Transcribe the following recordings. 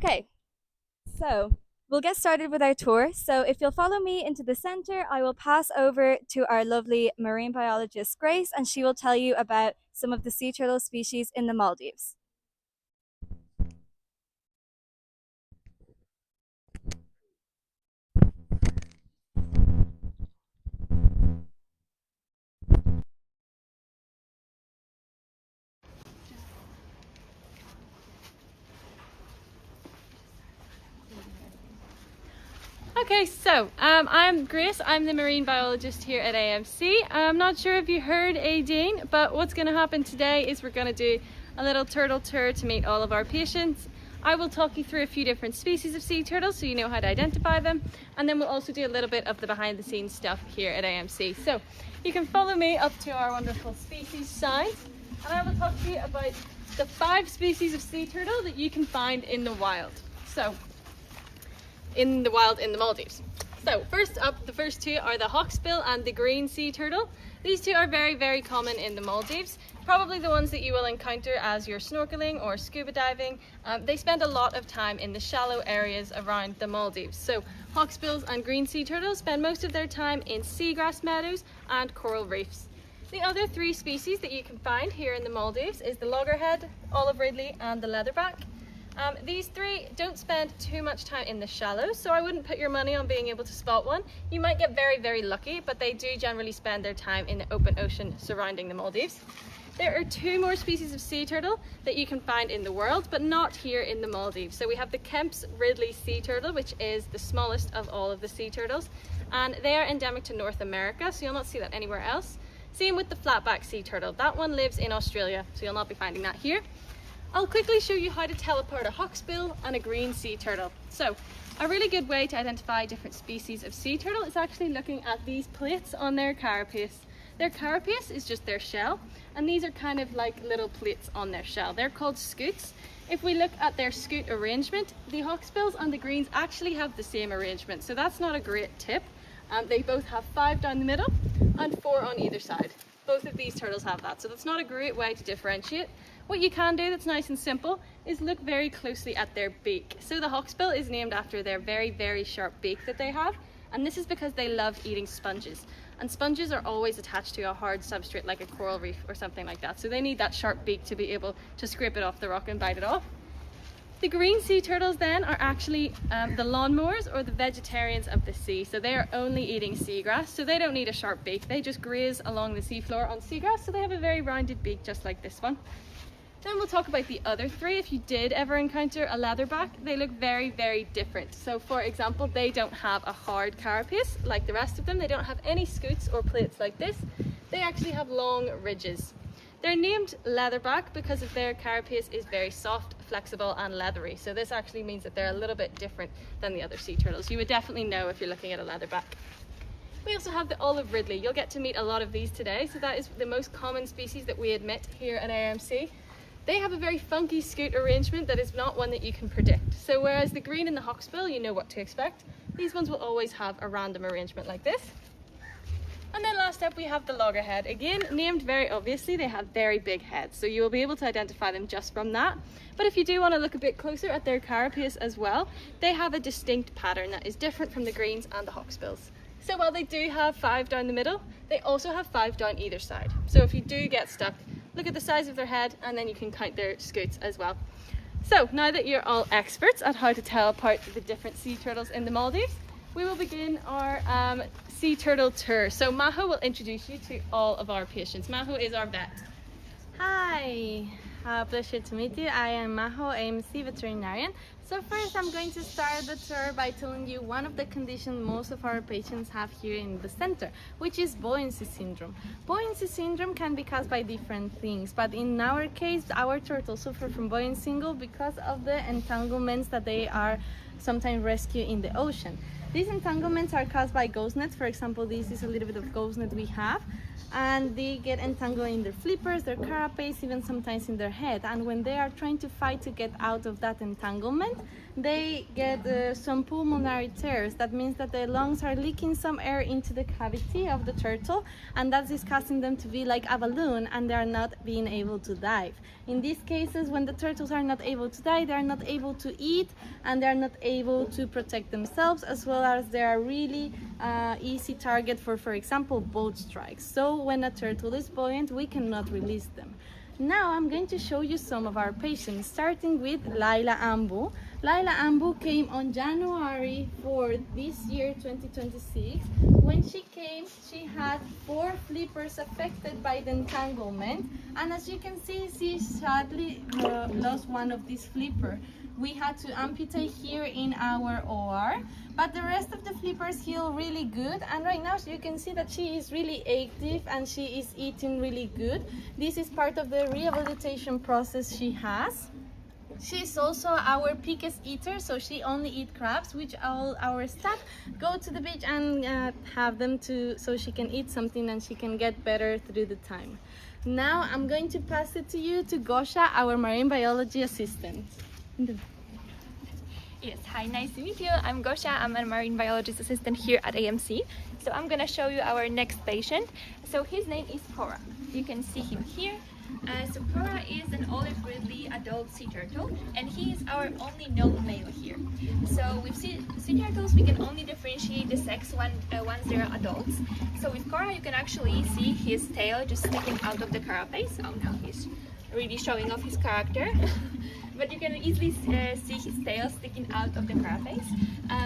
Okay, so we'll get started with our tour. So if you'll follow me into the center, I will pass over to our lovely marine biologist, Grace, and she will tell you about some of the sea turtle species in the Maldives. Okay, so I'm Grace. I'm the marine biologist here at AMC. I'm not sure if you heard Aideen, but what's going to happen today is we're going to do a little turtle tour to meet all of our patients. I will talk you through a few different species of sea turtles so you know how to identify them, and then we'll also do a little bit of the behind the scenes stuff here at AMC. So you can follow me up to our wonderful species sign, and I will talk to you about the 5 species of sea turtle that you can find in the wild. In the Maldives. So first up, the first 2 are the hawksbill and the green sea turtle. These 2 are very, very common in the Maldives. Probably the ones that you will encounter as you're snorkeling or scuba diving. They spend a lot of time in the shallow areas around the Maldives. So hawksbills and green sea turtles spend most of their time in seagrass meadows and coral reefs. The other 3 species that you can find here in the Maldives is the loggerhead, olive ridley and the leatherback. These 3 don't spend too much time in the shallows, so I wouldn't put your money on being able to spot one. You might get very, very lucky, but they do generally spend their time in the open ocean surrounding the Maldives. There are 2 more species of sea turtle that you can find in the world, but not here in the Maldives. So we have the Kemp's Ridley sea turtle, which is the smallest of all of the sea turtles, and they are endemic to North America, so you'll not see that anywhere else. Same with the flatback sea turtle. That one lives in Australia, so you'll not be finding that here. I'll quickly show you how to tell apart a hawksbill and a green sea turtle. So, a really good way to identify different species of sea turtle is actually looking at these plates on their carapace. Their carapace is just their shell, and these are kind of like little plates on their shell. They're called scutes. If we look at their scute arrangement, the hawksbills and the greens actually have the same arrangement, so that's not a great tip. They both have 5 down the middle and 4 on either side. Both of these turtles have that, so that's not a great way to differentiate. What you can do that's nice and simple is look very closely at their beak. So the hawksbill is named after their very, very sharp beak that they have, and this is because they love eating sponges. And sponges are always attached to a hard substrate like a coral reef or something like that, so they need that sharp beak to be able to scrape it off the rock and bite it off. The green sea turtles then are actually the lawnmowers or the vegetarians of the sea. So they are only eating seagrass, so they don't need a sharp beak. They just graze along the seafloor on seagrass, so they have a very rounded beak just like this one. Then we'll talk about the other 3. If you did ever encounter a leatherback, they look very, very different. So for example, they don't have a hard carapace like the rest of them. They don't have any scutes or plates like this. They actually have long ridges. They're named leatherback because of their carapace is very soft, flexible and leathery. So this actually means that they're a little bit different than the other sea turtles. You would definitely know if you're looking at a leatherback. We also have the olive ridley. You'll get to meet a lot of these today. So that is the most common species that we admit here at AMC. They have a very funky scute arrangement that is not one that you can predict. So whereas the green and the hawksbill, you know what to expect, these ones will always have a random arrangement like this. And then last up we have the loggerhead. Again, named very obviously, they have very big heads, so you will be able to identify them just from that. But if you do want to look a bit closer at their carapace as well, they have a distinct pattern that is different from the greens and the hawksbills. So while they do have 5 down the middle, they also have 5 down either side. So if you do get stuck, look at the size of their head and then you can count their scutes as well. So now that you're all experts at how to tell apart the different sea turtles in the Maldives, we will begin our sea turtle tour. So Maho will introduce you to all of our patients. Maho is our vet. Hi, pleasure to meet you. I am Maho, AMC veterinarian. So first I'm going to start the tour by telling you one of the conditions most of our patients have here in the center, which is buoyancy syndrome. Buoyancy syndrome can be caused by different things, but in our case, our turtles suffer from buoyancy syndrome because of the entanglements that they are sometimes rescued in the ocean. These entanglements are caused by ghost nets. For example, this is a little bit of ghost net we have. and they get entangled in their flippers, their carapace, even sometimes in their head. And when they are trying to fight to get out of that entanglement, they get some pulmonary tears. That means that their lungs are leaking some air into the cavity of the turtle, and that is causing them to be like a balloon, and they are not being able to dive. In these cases, when the turtles are not able to dive, they are not able to eat, and they are not able to protect themselves, as well as they are really easy target for example, boat strikes. So when a turtle is buoyant, we cannot release them. Now I'm going to show you some of our patients, starting with Laila Ambu. Laila Ambu came on January for this year, 2026. When she came, she had 4 flippers affected by the entanglement, and as you can see, she sadly lost one of these flippers. We had to amputate here in our OR, but the rest of the flippers heal really good, and right now you can see that she is really active and she is eating really good. This is part of the rehabilitation process she has. She's also our biggest eater, so she only eats crabs, which all our staff go to the beach and have them so she can eat something and she can get better through the time. Now I'm going to pass it to you, to Gosha, our marine biology assistant. Yes, hi, nice to meet you. I'm Gosha, I'm a marine biologist assistant here at AMC. So I'm gonna show you our next patient. So his name is Cora. You can see him here. So Cora is an olive ridley adult sea turtle, and he is our only known male here. So with sea turtles, we can only differentiate the sex once they're adults. So with Cora, you can actually see his tail just sticking out of the carapace. Oh no, he's really showing off his character. But you can easily see his tail sticking out of the carapace.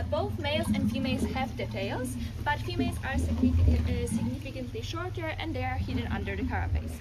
Both males and females have the tails, but females are significantly shorter and they are hidden under the carapace.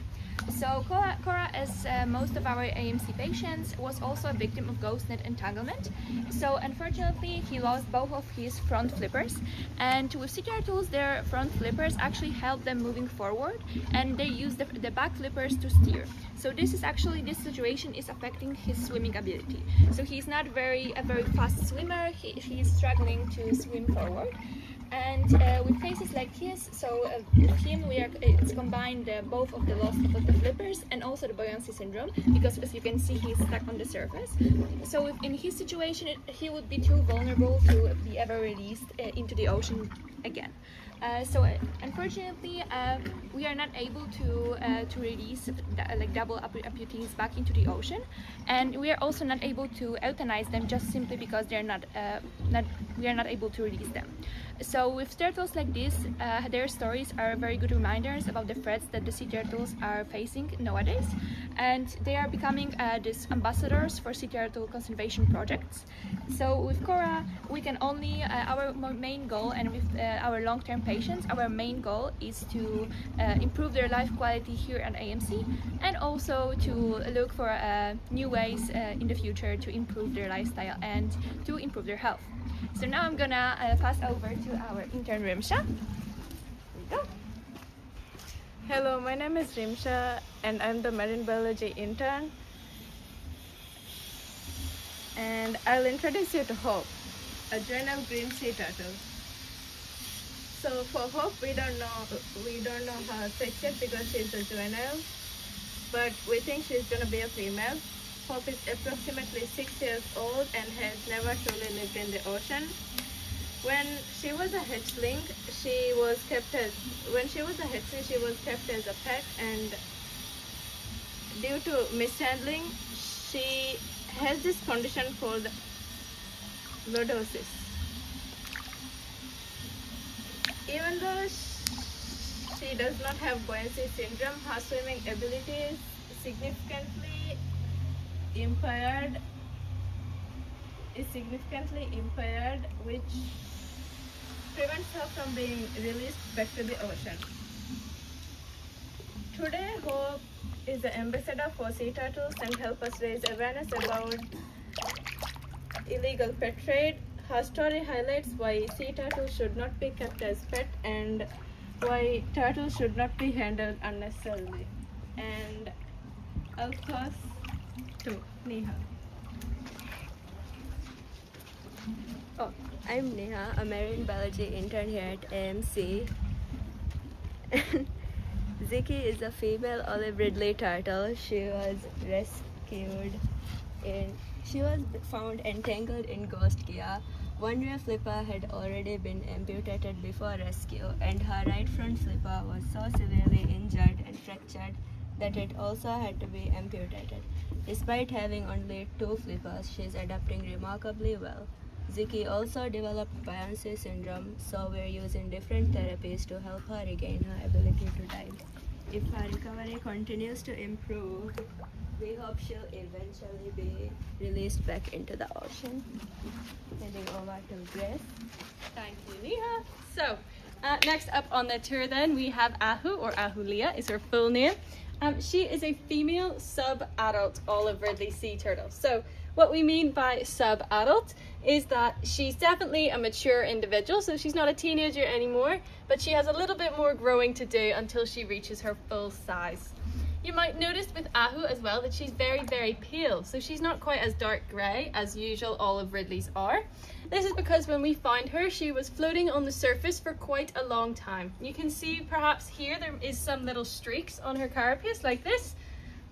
So Cora, as most of our AMC patients, was also a victim of ghost net entanglement. So unfortunately, he lost both of his front flippers, and with sea turtles, their front flippers actually help them moving forward, and they use the back flippers to steer. So this situation is affecting his swimming ability. So he's not a very fast swimmer. He's struggling to swim forward. And with cases like his, so with him it's combined both of the loss of the flippers and also the buoyancy syndrome, because as you can see, he's stuck on the surface. So in his situation, he would be too vulnerable to be ever released into the ocean again. So unfortunately, we are not able to release double amputees back into the ocean, and we are also not able to euthanize them just simply because we are not able to release them. So with turtles like this, their stories are very good reminders about the threats that the sea turtles are facing nowadays, and they are becoming these ambassadors for sea turtle conservation projects. So with Cora, we can only, our main goal, and with our long-term patients, our main goal is to improve their life quality here at AMC, and also to look for new ways in the future to improve their lifestyle and to improve their health. So now I'm gonna pass over to our intern Rimsha. Here we go. Hello, my name is Rimsha and I'm the marine biology intern. And I'll introduce you to Hope, a juvenile green sea turtle. So for Hope, we don't know her sex yet because she's a juvenile, but we think she's gonna be a female. Hope is approximately 6 years old and has never truly lived in the ocean. When she was a hatchling, she was kept as a pet, and due to mishandling, she has this condition called lordosis. Even though she does not have buoyancy syndrome, her swimming ability is significantly impaired, which prevents her from being released back to the ocean. Today, Hope is the ambassador for sea turtles and help us raise awareness about illegal pet trade. Her story highlights why sea turtles should not be kept as pet and why turtles should not be handled unnecessarily. And of course, to Neha. Oh, I'm Neha, a marine biology intern here at AMC. Ziki is a female olive ridley turtle. She was rescued in. She was found entangled in Ghost Kia. One rear flipper had already been amputated before rescue, and her right front flipper was so severely injured and fractured that it also had to be amputated. Despite having only 2 flippers, she is adapting remarkably well. Ziki also developed buoyancy syndrome, so we're using different therapies to help her regain her ability to dive. If her recovery continues to improve, we hope she'll eventually be released back into the ocean. Heading over to Grace. Thank you, Neha. So, next up on the tour then, we have Ahu, or Ahulia is her full name. She is a female sub-adult olive ridley sea turtle. So, what we mean by sub-adult is that she's definitely a mature individual, so she's not a teenager anymore, but she has a little bit more growing to do until she reaches her full size. You might notice with Ahu as well that she's very, very pale, so she's not quite as dark grey as usual olive ridleys are. This is because when we found her, she was floating on the surface for quite a long time. You can see perhaps here there is some little streaks on her carapace like this,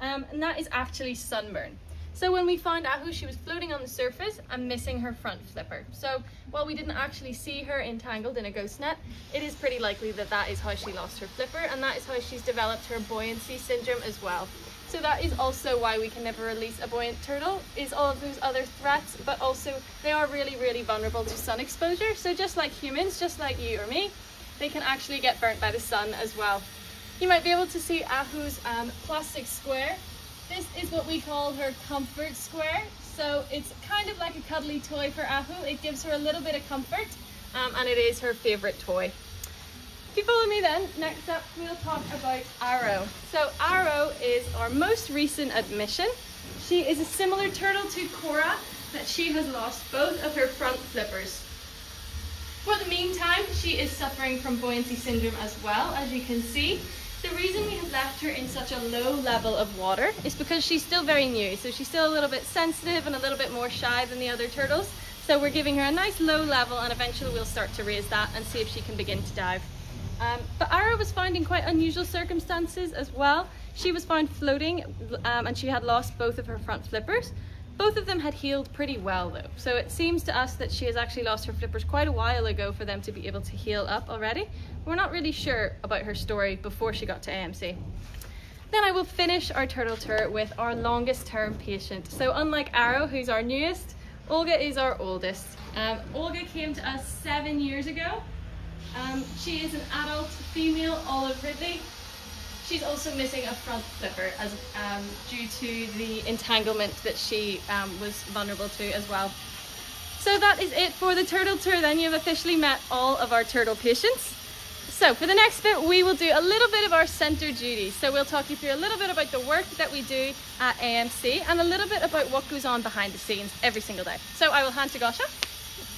and that is actually sunburn. So when we found Ahu, she was floating on the surface and missing her front flipper. So while we didn't actually see her entangled in a ghost net, it is pretty likely that that is how she lost her flipper, and that is how she's developed her buoyancy syndrome as well. So that is also why we can never release a buoyant turtle, is all of those other threats, but also they are really, really vulnerable to sun exposure. So just like humans, just like you or me, they can actually get burnt by the sun as well. You might be able to see Ahu's plastic square. This is what we call her comfort square. So it's kind of like a cuddly toy for Ahu. It gives her a little bit of comfort, and it is her favourite toy. If you follow me then, next up we'll talk about Arrow. So Arrow is our most recent admission. She is a similar turtle to Cora, that she has lost both of her front flippers. For the meantime, she is suffering from buoyancy syndrome as well, as you can see. The reason we have left her in such a low level of water is because she's still very new, so she's still a little bit sensitive and a little bit more shy than the other turtles. So we're giving her a nice low level, and eventually we'll start to raise that and see if she can begin to dive. But Ara was found in quite unusual circumstances as well. She was found floating, and she had lost both of her front flippers. Both of them had healed pretty well though, so it seems to us that she has actually lost her flippers quite a while ago for them to be able to heal up already. We're not really sure about her story before she got to AMC. Then I will finish our turtle tour with our longest term patient. So unlike Arrow, who's our newest, Olga is our oldest. Olga came to us 7 years ago. She is an adult female olive ridley. She's also missing a front flipper as due to the entanglement that she was vulnerable to as well. So that is it for the turtle tour then. You've officially met all of our turtle patients. So for the next bit, we will do a little bit of our center duties. So we'll talk you through a little bit about the work that we do at AMC and a little bit about what goes on behind the scenes every single day. So I will hand to Gosha.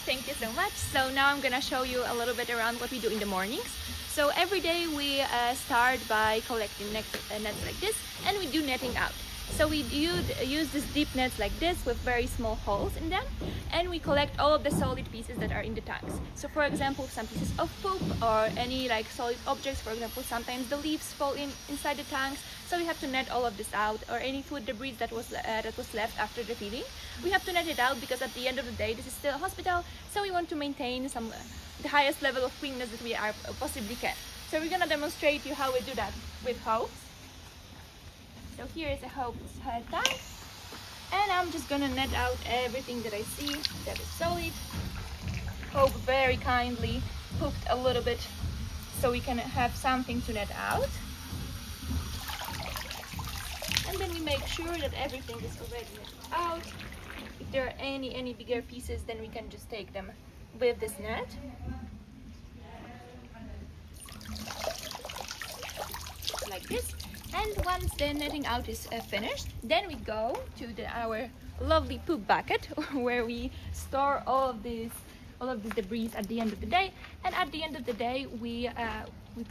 Thank you so much. So now I'm gonna show you a little bit around what we do in the mornings. So every day we start by collecting nets like this, and we do netting out. So we use these deep nets like this with very small holes in them, and we collect all of the solid pieces that are in the tanks. So for example, some pieces of poop or any like solid objects, for example, sometimes the leaves fall inside the tanks, so we have to net all of this out, or any food debris that was left after the feeding. We have to net it out because at the end of the day this is still a hospital, so we want to maintain the highest level of cleanness that we possibly can. So we're gonna demonstrate you how we do that with hose. So here is a hose tank, and I'm just gonna net out everything that I see that is solid. Hope very kindly pooped a little bit so we can have something to net out. And then we make sure that everything is already netted out. If there are any bigger pieces, then we can just take them with this net. Like this. And once the netting out is finished, then we go to our lovely poop bucket where we store all of this debris at the end of the day. And at the end of the day, we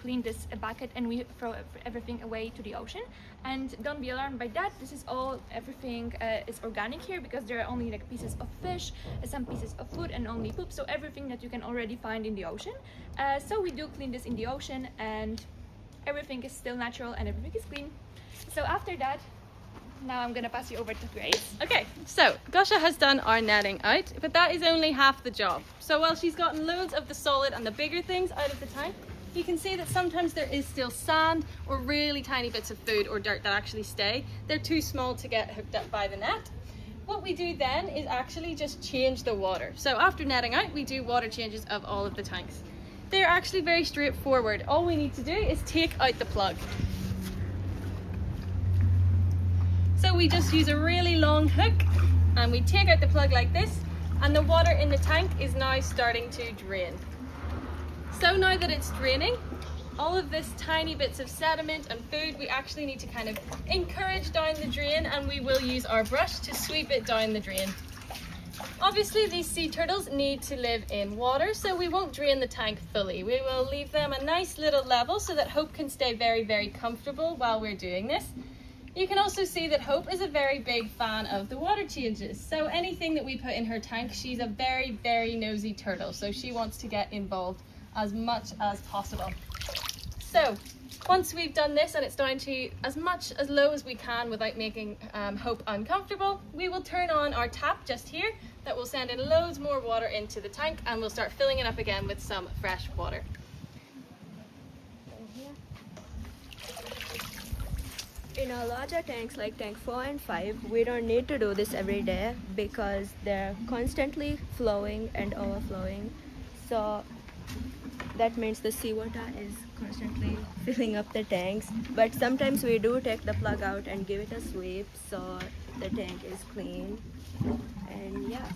clean this bucket and we throw everything away to the ocean. And don't be alarmed by that. This is everything is organic here, because there are only like pieces of fish, some pieces of food, and only poop. So everything that you can already find in the ocean. So we do clean this in the ocean, and everything is still natural and everything is clean. So after that, now I'm gonna pass you over to Grace. Okay, so Gosha has done our netting out, but that is only half the job. So while she's gotten loads of the solid and the bigger things out of the tank, you can see that sometimes there is still sand or really tiny bits of food or dirt that actually stay. They're too small to get hooked up by the net. What we do then is actually just change the water. So after netting out, we do water changes of all of the tanks. They're actually very straightforward. All we need to do is take out the plug. So we just use a really long hook and we take out the plug like this, and the water in the tank is now starting to drain. So now that it's draining, all of this tiny bits of sediment and food we actually need to kind of encourage down the drain, and we will use our brush to sweep it down the drain. Obviously these sea turtles need to live in water, so we won't drain the tank fully. We will leave them a nice little level so that Hope can stay very, very comfortable while we're doing this. You can also see that Hope is a very big fan of the water changes. So anything that we put in her tank, she's a very, very nosy turtle. So she wants to get involved as much as possible. So once we've done this and it's down to as low as we can without making Hope uncomfortable, we will turn on our tap just here that will send in loads more water into the tank, and we'll start filling it up again with some fresh water. In our larger tanks like tank 4 and 5, we don't need to do this every day because they're constantly flowing and overflowing. So that means the seawater is constantly filling up the tanks. But sometimes we do take the plug out and give it a sweep so the tank is clean. And yeah.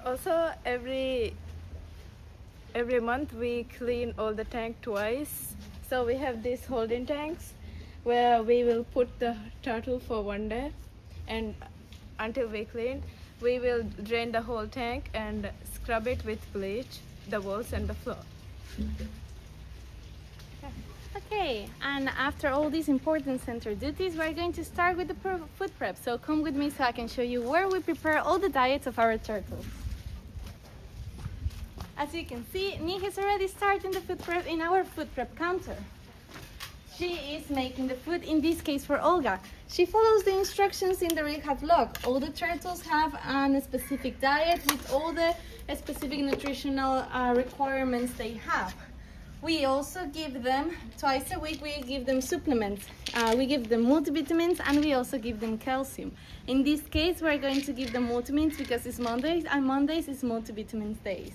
Also, every month we clean all the tank twice. So we have these holding tanks where we will put the turtle for one day, and until we clean, we will drain the whole tank and scrub it with bleach, the walls and the floor. Okay, and after all these important center duties, we're going to start with the food prep. So come with me so I can show you where we prepare all the diets of our turtles. As you can see, Ni has already started the food prep in our food prep counter. She is making the food, in this case for Olga. She follows the instructions in the rehab log. All the turtles have a specific diet with all the specific nutritional requirements they have. We also give them, twice a week, we give them supplements. We give them multivitamins and we also give them calcium. In this case, we're going to give them multivitamins because it's Mondays, and Mondays is multivitamins days.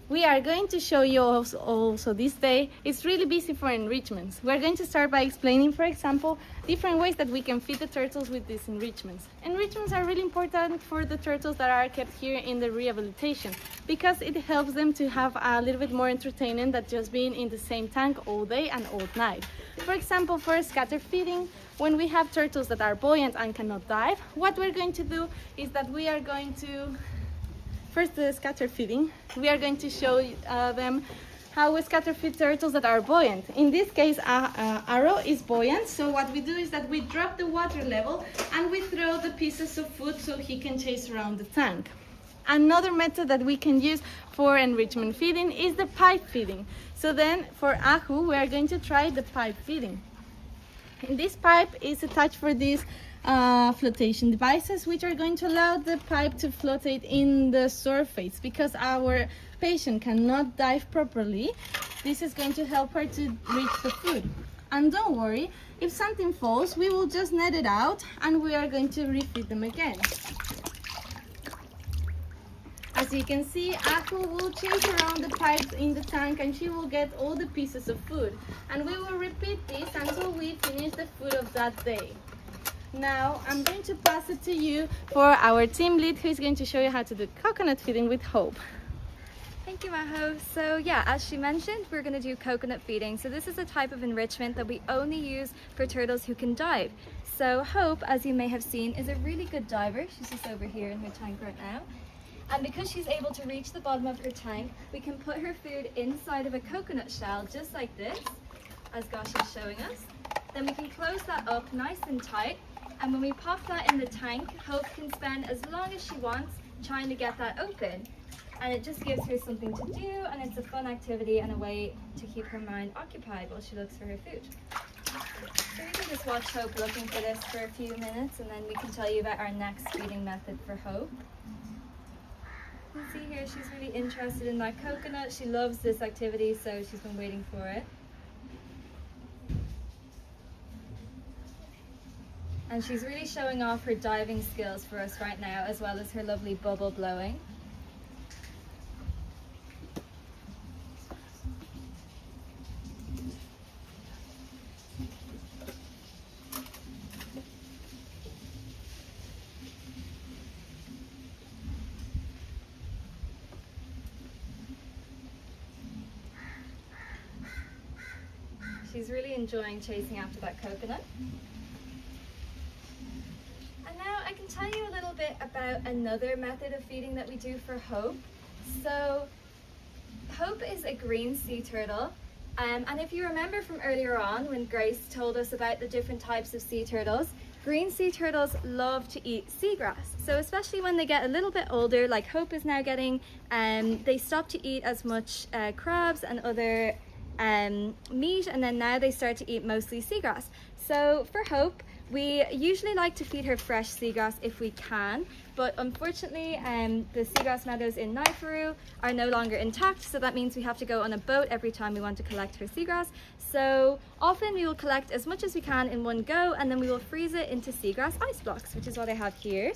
We are going to show you also this day. It's really busy for enrichments. We're going to start by explaining, for example, different ways that we can feed the turtles with these enrichments. Enrichments are really important for the turtles that are kept here in the rehabilitation because it helps them to have a little bit more entertainment than just being in the same tank all day and all night. For example, for scatter feeding, when we have turtles that are buoyant and cannot dive, what we're going to do is that we are going to first, the scatter feeding. We are going to show them how we scatter feed turtles that are buoyant. In this case, Arrow is buoyant, so what we do is that we drop the water level and we throw the pieces of food so he can chase around the tank. Another method that we can use for enrichment feeding is the pipe feeding. So then, for Ahu, we are going to try the pipe feeding. In this pipe is attached for these flotation devices, which are going to allow the pipe to flotate in the surface. Because our patient cannot dive properly, this is going to help her to reach the food. And don't worry, if something falls, we will just net it out and we are going to refeed them again. As you can see, Ahu will chase around the pipes in the tank and she will get all the pieces of food. And we will repeat this until we finish the food of that day. Now, I'm going to pass it to you for our team lead, who is going to show you how to do coconut feeding with Hope. Thank you, Maho. So yeah, as she mentioned, we're going to do coconut feeding. So this is a type of enrichment that we only use for turtles who can dive. So Hope, as you may have seen, is a really good diver. She's just over here in her tank right now. And because she's able to reach the bottom of her tank, we can put her food inside of a coconut shell, just like this, as Gosh is showing us. Then we can close that up nice and tight. And when we pop that in the tank, Hope can spend as long as she wants trying to get that open. And it just gives her something to do, and it's a fun activity and a way to keep her mind occupied while she looks for her food. So we can just watch Hope looking for this for a few minutes, and then we can tell you about our next feeding method for Hope. You can see here she's really interested in that coconut. She loves this activity, so she's been waiting for it. And she's really showing off her diving skills for us right now, as well as her lovely bubble blowing. She's really enjoying chasing after that coconut. And now I can tell you a little bit about another method of feeding that we do for Hope. So Hope is a green sea turtle. And if you remember from earlier on when Grace told us about the different types of sea turtles, green sea turtles love to eat seagrass. So especially when they get a little bit older, like Hope is now getting, they stop to eat as much crabs and other meat, and then now they start to eat mostly seagrass. So for Hope, we usually like to feed her fresh seagrass if we can, but unfortunately the seagrass meadows in Naifuru are no longer intact, so that means we have to go on a boat every time we want to collect her seagrass. So often we will collect as much as we can in one go, and then we will freeze it into seagrass ice blocks, which is what I have here.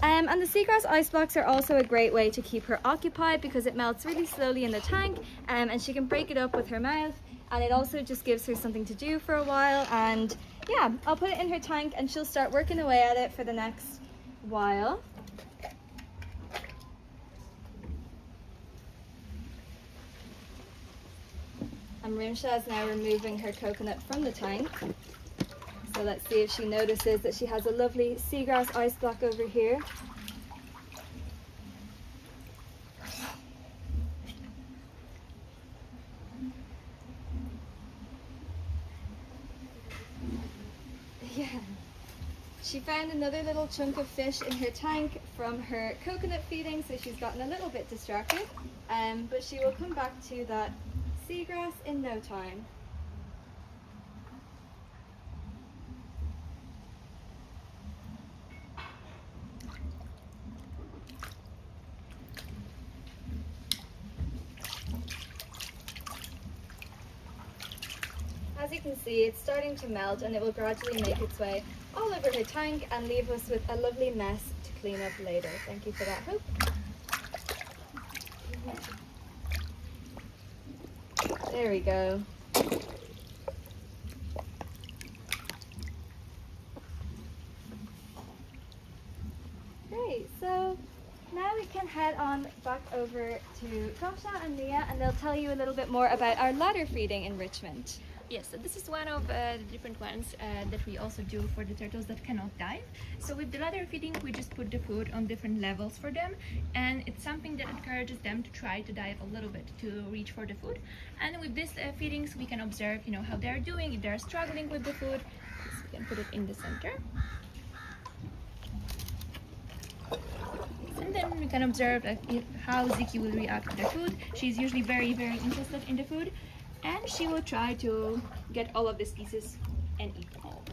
And the seagrass ice blocks are also a great way to keep her occupied because it melts really slowly in the tank, and she can break it up with her mouth, and it also just gives her something to do for a while. And yeah, I'll put it in her tank and she'll start working away at it for the next while. And Rimsha is now removing her coconut from the tank. So let's see if she notices that she has a lovely seagrass ice block over here. Yeah. She found another little chunk of fish in her tank from her coconut feeding, so she's gotten a little bit distracted. But she will come back to that seagrass in no time. As you can see, it's starting to melt, and it will gradually make its way all over her tank and leave us with a lovely mess to clean up later. Thank you for that, Hope. There we go. Great, so now we can head on back over to Gosha and Nia, and they'll tell you a little bit more about our ladder feeding enrichment. Yes, so this is one of the different ones that we also do for the turtles that cannot dive. So with the ladder feeding, we just put the food on different levels for them, and it's something that encourages them to try to dive a little bit to reach for the food. And with these feedings, we can observe, how they're doing, if they're struggling with the food. So we can put it in the center. And then we can observe how Ziki will react to the food. She's usually very, very interested in the food, and she will try to get all of these pieces and eat them all.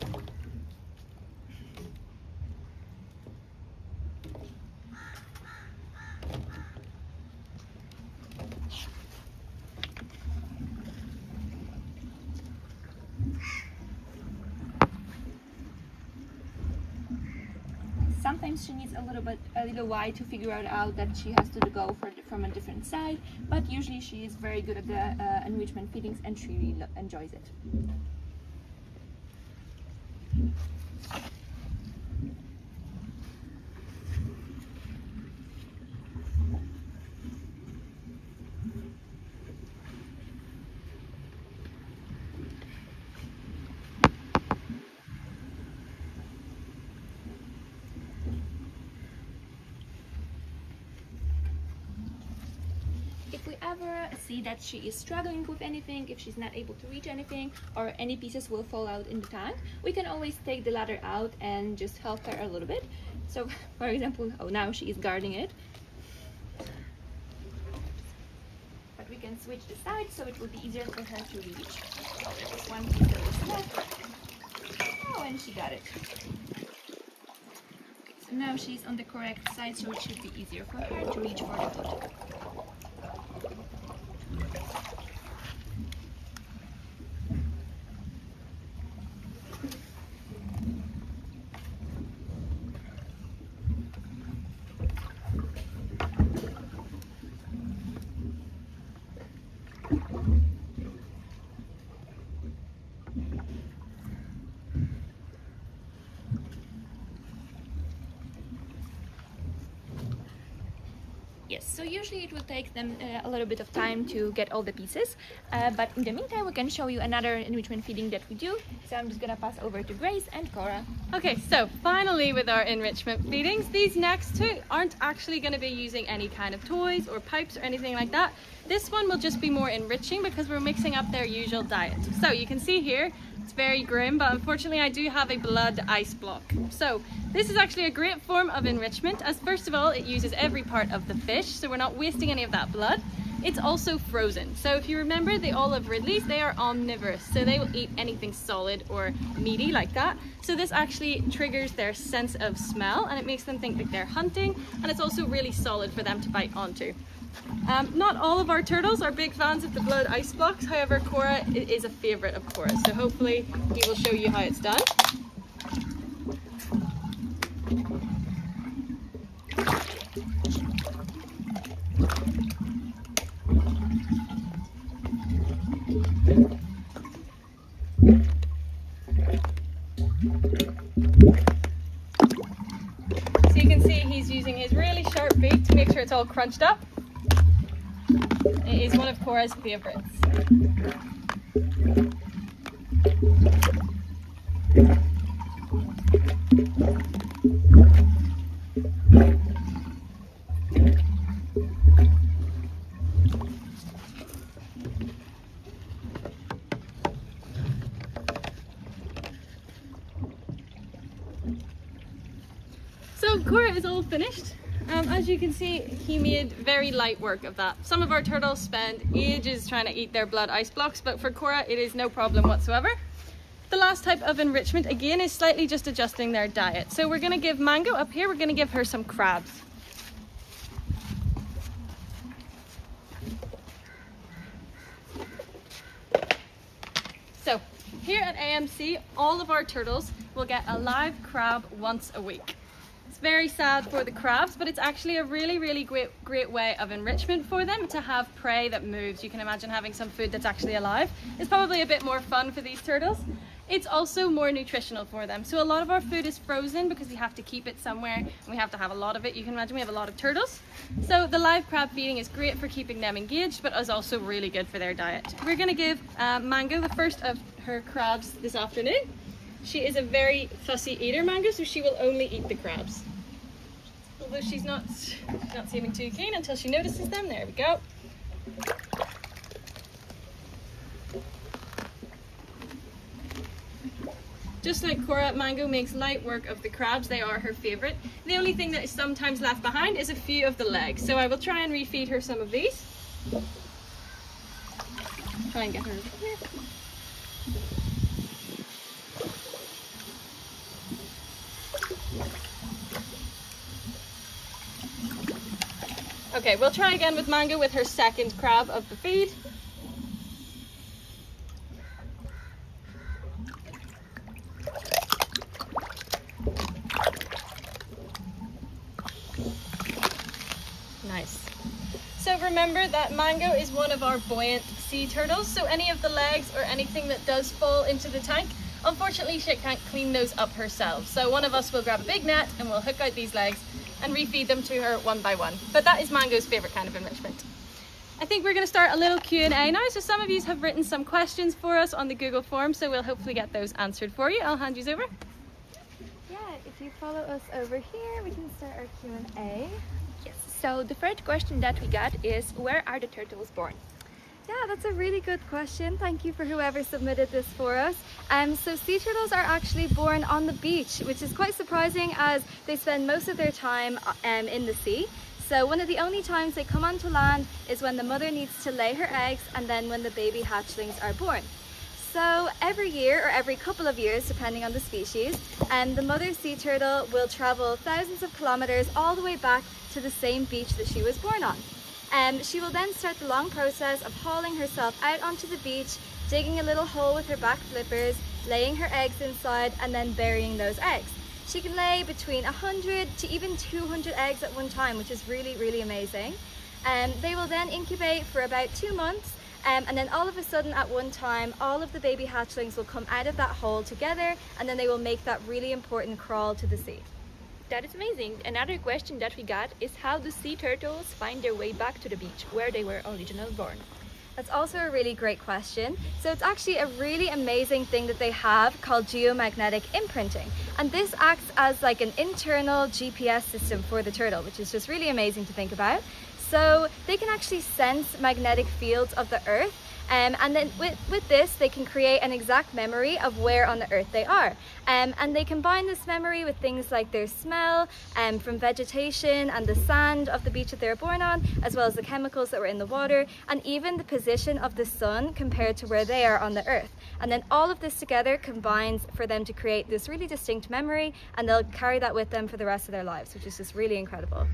Sometimes she needs a little while to figure out that she has to go from a different side, but usually she is very good at the enrichment feedings, and she really enjoys it. If we ever see that she is struggling with anything, if she's not able to reach anything, or any pieces will fall out in the tank, we can always take the ladder out and just help her a little bit. So for example, oh, now she is guarding it. But we can switch the side so it will be easier for her to reach. Oh, there was one piece that was left. Oh, and she got it. Okay, so now she's on the correct side, so it should be easier for her to reach for the hood. Yes, so usually it will take them a little bit of time to get all the pieces, but in the meantime we can show you another enrichment feeding that we do. So I'm just gonna pass over to Grace and Cora. Okay, so finally with our enrichment feedings, these next two aren't actually going to be using any kind of toys or pipes or anything like that. This one will just be more enriching because we're mixing up their usual diet. So you can see here, it's very grim, but unfortunately I do have a blood ice block. So this is actually a great form of enrichment, as first of all it uses every part of the fish, so we're not wasting any of that blood. It's also frozen. So if you remember the olive ridleys, they are omnivorous, so they will eat anything solid or meaty like that. So this actually triggers their sense of smell and it makes them think that they're hunting, and it's also really solid for them to bite onto. Not all of our turtles are big fans of the blood ice blocks, however Cora is a favourite of Cora's, so hopefully he will show you how it's done. So you can see he's using his really sharp beak to make sure it's all crunched up. It is one of Cora's favourites. So Cora is all finished. As you can see, he made very light work of that. Some of our turtles spend ages trying to eat their blood ice blocks, but for Cora it is no problem whatsoever. The last type of enrichment again is slightly just adjusting their diet. So we're going to give Mango up here, we're going to give her some crabs. So here at AMC, all of our turtles will get a live crab once a week. It's very sad for the crabs, but it's actually a really great way of enrichment for them to have prey that moves. You can imagine having some food that's actually alive. It's probably a bit more fun for these turtles. It's also more nutritional for them. So a lot of our food is frozen because we have to keep it somewhere and we have to have a lot of it. You can imagine we have a lot of turtles. So the live crab feeding is great for keeping them engaged, but is also really good for their diet. We're going to give Mango the first of her crabs this afternoon. She is a very fussy eater, Mango, so she will only eat the crabs. Although she's not seeming too keen until she notices them. There we go. Just like Cora, Mango makes light work of the crabs. They are her favourite. The only thing that is sometimes left behind is a few of the legs. So I will try and refeed her some of these. Try and get her over here. Okay, we'll try again with Mango with her second crab of the feed. Nice. So remember that Mango is one of our buoyant sea turtles, so any of the legs or anything that does fall into the tank, unfortunately she can't clean those up herself. So one of us will grab a big net and we'll hook out these legs and refeed them to her one by one. But that is Mango's favourite kind of enrichment. I think we're going to start a little Q&A now. So some of you have written some questions for us on the Google form, so we'll hopefully get those answered for you. I'll hand you over. Yeah, if you follow us over here, we can start our Q&A. Yes, so the first question that we got is, where are the turtles born? Yeah, that's a really good question. Thank you for whoever submitted this for us. So sea turtles are actually born on the beach, which is quite surprising as they spend most of their time in the sea. So one of the only times they come onto land is when the mother needs to lay her eggs and then when the baby hatchlings are born. So every year or every couple of years, depending on the species, the mother sea turtle will travel thousands of kilometers all the way back to the same beach that she was born on. She will then start the long process of hauling herself out onto the beach, digging a little hole with her back flippers, laying her eggs inside and then burying those eggs. She can lay between 100 to even 200 eggs at one time, which is really, really amazing. They will then incubate for about 2 months, and then all of a sudden at one time, all of the baby hatchlings will come out of that hole together, and then they will make that really important crawl to the sea. That is amazing. Another question that we got is how do sea turtles find their way back to the beach where they were originally born? That's also a really great question. So it's actually a really amazing thing that they have called geomagnetic imprinting. And this acts as like an internal GPS system for the turtle, which is just really amazing to think about. So they can actually sense magnetic fields of the earth. And then with this, they can create an exact memory of where on the earth they are. And they combine this memory with things like their smell from vegetation and the sand of the beach that they were born on, as well as the chemicals that were in the water, and even the position of the sun compared to where they are on the earth. And then all of this together combines for them to create this really distinct memory, and they'll carry that with them for the rest of their lives, which is just really incredible.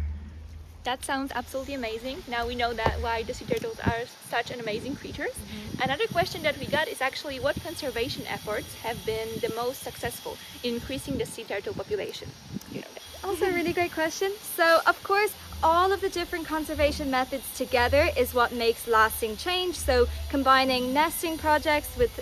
That sounds absolutely amazing. Now we know that why the sea turtles are such an amazing creatures. Another question that we got is actually what conservation efforts have been the most successful in increasing the sea turtle population? You know that. Also a really great question. So of course, all of the different conservation methods together is what makes lasting change. So combining nesting projects with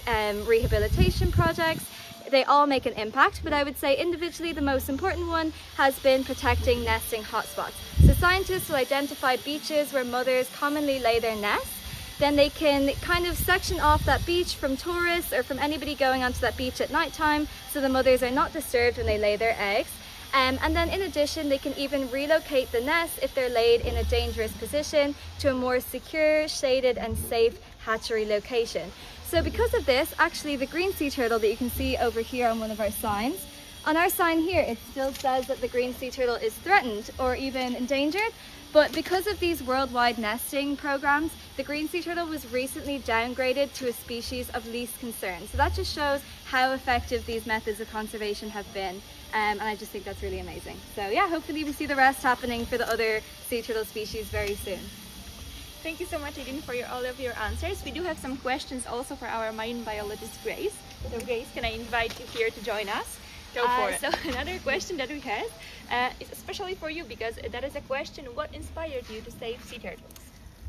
rehabilitation projects, they all make an impact, but I would say individually the most important one has been protecting nesting hotspots. So scientists will identify beaches where mothers commonly lay their nests. Then they can kind of section off that beach from tourists or from anybody going onto that beach at nighttime, so the mothers are not disturbed when they lay their eggs. And then in addition, they can even relocate the nest if they're laid in a dangerous position to a more secure, shaded and safe hatchery location. So because of this, actually the green sea turtle that you can see over here on one of our signs, on our sign here it still says that the green sea turtle is threatened or even endangered, but because of these worldwide nesting programs, the green sea turtle was recently downgraded to a species of least concern. So that just shows how effective these methods of conservation have been, and I just think that's really amazing. So yeah, hopefully we see the rest happening for the other sea turtle species very soon. Thank you so much, Aiden, for all of your answers. We do have some questions also for our marine biologist, Grace. So Grace, can I invite you here to join us? Go for it. So another question that we have is especially for you, because that is a question, what inspired you to save sea turtles?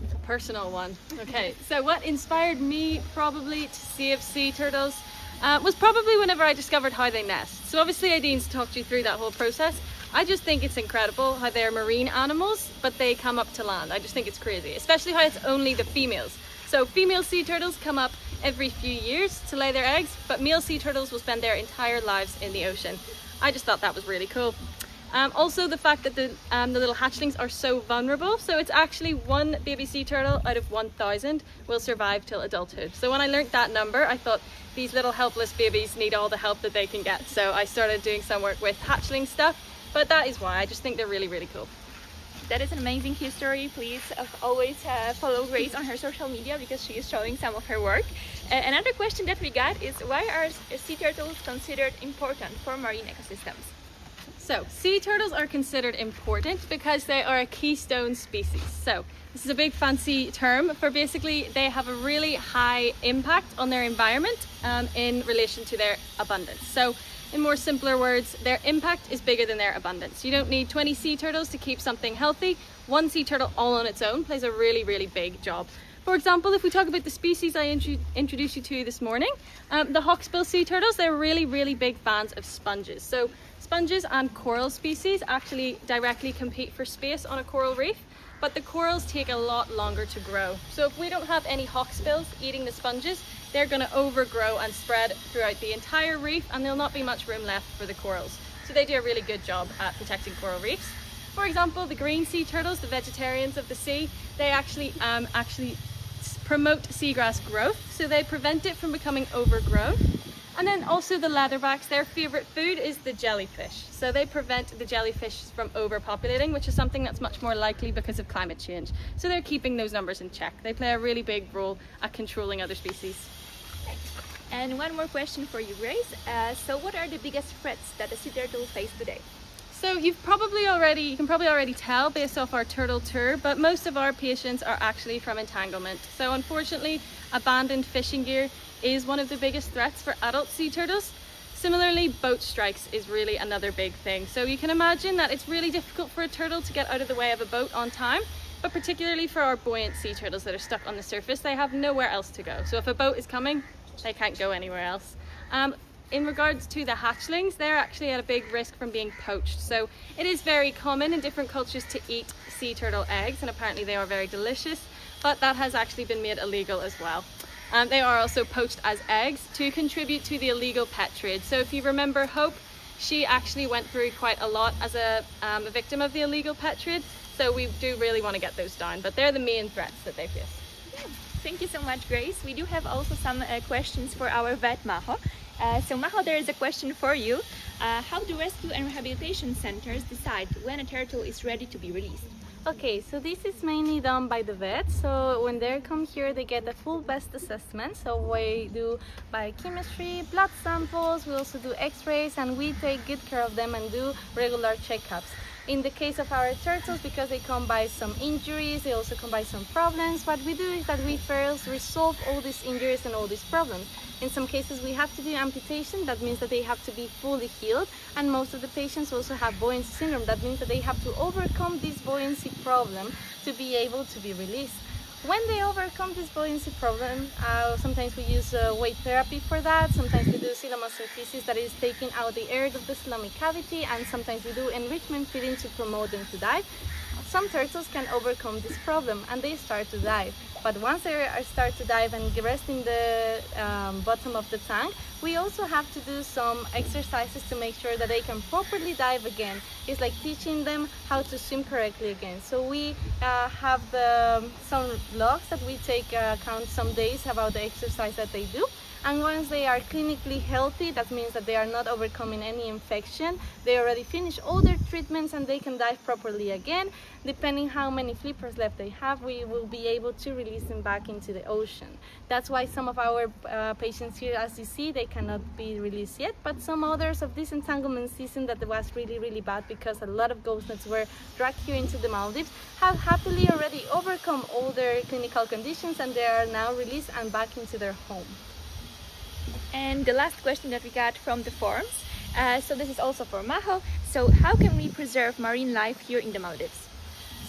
It's a personal one. Okay, so what inspired me probably to save sea turtles was probably whenever I discovered how they nest. So obviously Aideen's talked you through that whole process. I just think it's incredible how they're marine animals, but they come up to land. I just think it's crazy, especially how it's only the females. So female sea turtles come up every few years to lay their eggs, but male sea turtles will spend their entire lives in the ocean. I just thought that was really cool. Also the fact that the little hatchlings are so vulnerable. So it's actually one baby sea turtle out of 1,000 will survive till adulthood. So when I learned that number, I thought these little helpless babies need all the help that they can get. So I started doing some work with hatchling stuff. But that is why I just think they're really, really cool. That is an amazing history. Please always follow Grace on her social media because she is showing some of her work. Another question that we got is why are sea turtles considered important for marine ecosystems? So sea turtles are considered important because they are a keystone species. So this is a big fancy term for basically they have a really high impact on their environment in relation to their abundance. So in more simpler words, their impact is bigger than their abundance. You don't need 20 sea turtles to keep something healthy. One sea turtle all on its own plays a really, really big job. For example, if we talk about the species I introduced you to this morning, the hawksbill sea turtles, they're really, really big fans of sponges. So sponges and coral species actually directly compete for space on a coral reef, but the corals take a lot longer to grow. So if we don't have any hawksbills eating the sponges, they're going to overgrow and spread throughout the entire reef, and there'll not be much room left for the corals. So they do a really good job at protecting coral reefs. For example, the green sea turtles, the vegetarians of the sea, they actually promote seagrass growth, so they prevent it from becoming overgrown. And then also the leatherbacks, their favorite food is the jellyfish. So they prevent the jellyfish from overpopulating, which is something that's much more likely because of climate change. So they're keeping those numbers in check. They play a really big role at controlling other species. And one more question for you, Grace. So what are the biggest threats that the sea turtle face today? So you can probably already tell based off our turtle tour, but most of our patients are actually from entanglement. So unfortunately, abandoned fishing gear is one of the biggest threats for adult sea turtles. Similarly, boat strikes is really another big thing. So you can imagine that it's really difficult for a turtle to get out of the way of a boat on time, but particularly for our buoyant sea turtles that are stuck on the surface, they have nowhere else to go. So if a boat is coming, they can't go anywhere else. In regards to the hatchlings, they're actually at a big risk from being poached. So it is very common in different cultures to eat sea turtle eggs, and apparently they are very delicious, but that has actually been made illegal as well. They are also poached as eggs to contribute to the illegal pet trade. So if you remember Hope, she actually went through quite a lot as a victim of the illegal pet trade. So we do really want to get those down, but they're the main threats that they face. Thank you so much, Grace. We do have also some questions for our vet, Maho. So Maho, there is a question for you. How do rescue and rehabilitation centers decide when a turtle is ready to be released? Okay, so this is mainly done by the vet. So when they come here, they get a full best assessment. So we do biochemistry, blood samples, we also do x-rays, and we take good care of them and do regular checkups. In the case of our turtles, because they come by some injuries, they also come by some problems, what we do is that we first resolve all these injuries and all these problems. In some cases we have to do amputation, that means that they have to be fully healed, and most of the patients also have buoyancy syndrome, that means that they have to overcome this buoyancy problem to be able to be released. When they overcome this buoyancy problem, sometimes we use weight therapy for that, sometimes we do coelomocentesis, that is taking out the air of the coelomic cavity, and sometimes we do enrichment feeding to promote them to dive. Some turtles can overcome this problem and they start to dive. But once they start to dive and rest in the bottom of the tank, we also have to do some exercises to make sure that they can properly dive again. It's like teaching them how to swim correctly again. So we have some logs that we take count some days about the exercise that they do. And once they are clinically healthy, that means that they are not overcoming any infection. They already finished all their treatments and they can dive properly again. Depending how many flippers left they have, we will be able to release them back into the ocean. That's why some of our patients here, as you see, they cannot be released yet, but some others of this entanglement season that was really bad because a lot of ghost nets were dragged here into the Maldives, have happily already overcome all their clinical conditions and they are now released and back into their home. And the last question that we got from the forums, so this is also for Maho. So how can we preserve marine life here in the Maldives?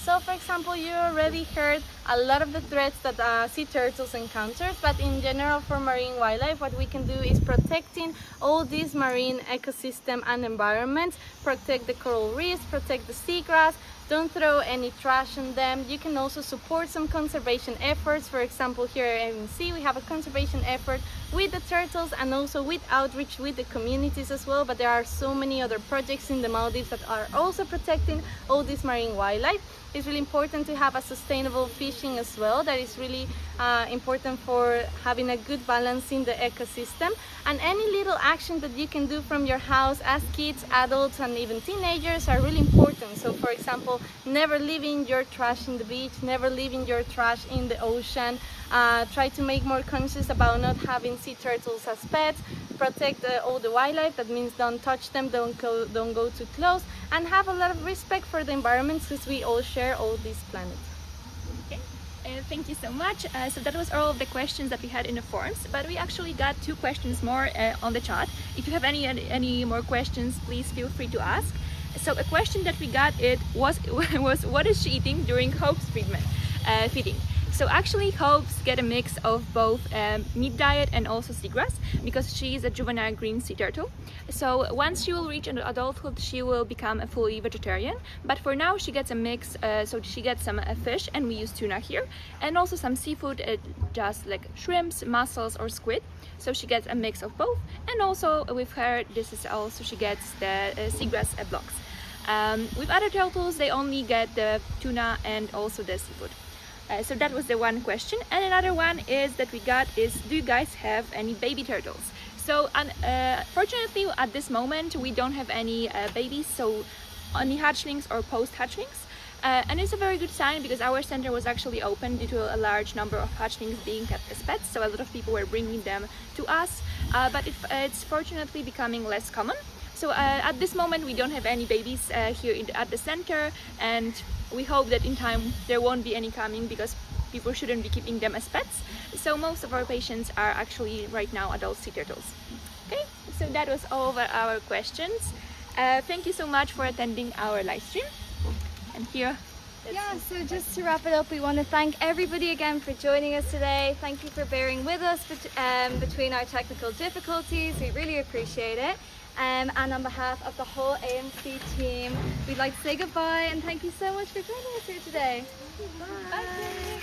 So for example, you already heard a lot of the threats that sea turtles encounter, but in general for marine wildlife, what we can do is protecting all these marine ecosystem and environments, protect the coral reefs, protect the seagrass, don't throw any trash on them. You can also support some conservation efforts. For example, here at AMC, we have a conservation effort with the turtles and also with outreach with the communities as well. But there are so many other projects in the Maldives that are also protecting all this marine wildlife. It's really important to have a sustainable fishing as well. That is really important for having a good balance in the ecosystem. And any little action that you can do from your house as kids, adults, and even teenagers are really important. So for example, never leaving your trash in the beach, never leaving your trash in the ocean. Try to make more conscious about not having sea turtles as pets. Protect all the wildlife, that means don't touch them, don't go too close, and have a lot of respect for the environment because we all share all this planet. Okay. Thank you so much. So that was all of the questions that we had in the forums, but we actually got 2 questions more on the chat. If you have any more questions, please feel free to ask. So a question that we got was what is she eating during Hope's feeding? So actually Hopes get a mix of both meat diet and also seagrass because she is a juvenile green sea turtle. So once she will reach adulthood, she will become a fully vegetarian. But for now she gets a mix, so she gets some fish, and we use tuna here, and also some seafood, just like shrimps, mussels or squid. So she gets a mix of both, and also with her, this is also she gets the seagrass blocks. With other turtles, they only get the tuna and also the seafood. So that was the one question. And another one is that we got is, do you guys have any baby turtles? So fortunately at this moment we don't have any babies, so only hatchlings or post-hatchlings. And it's a very good sign because our center was actually open due to a large number of hatchlings being kept as pets, so a lot of people were bringing them to us, but it's fortunately becoming less common. So at this moment we don't have any babies here at the center, and we hope that in time there won't be any coming because people shouldn't be keeping them as pets. So most of our patients are actually right now adult sea turtles. Okay, so that was all of our questions. Thank you so much for attending our live stream. And here, Yeah, so just to wrap it up, we want to thank everybody again for joining us today. Thank you for bearing with us between our technical difficulties. We really appreciate it. And on behalf of the whole AMC team, we'd like to say goodbye and thank you so much for joining us here today. Bye. Bye.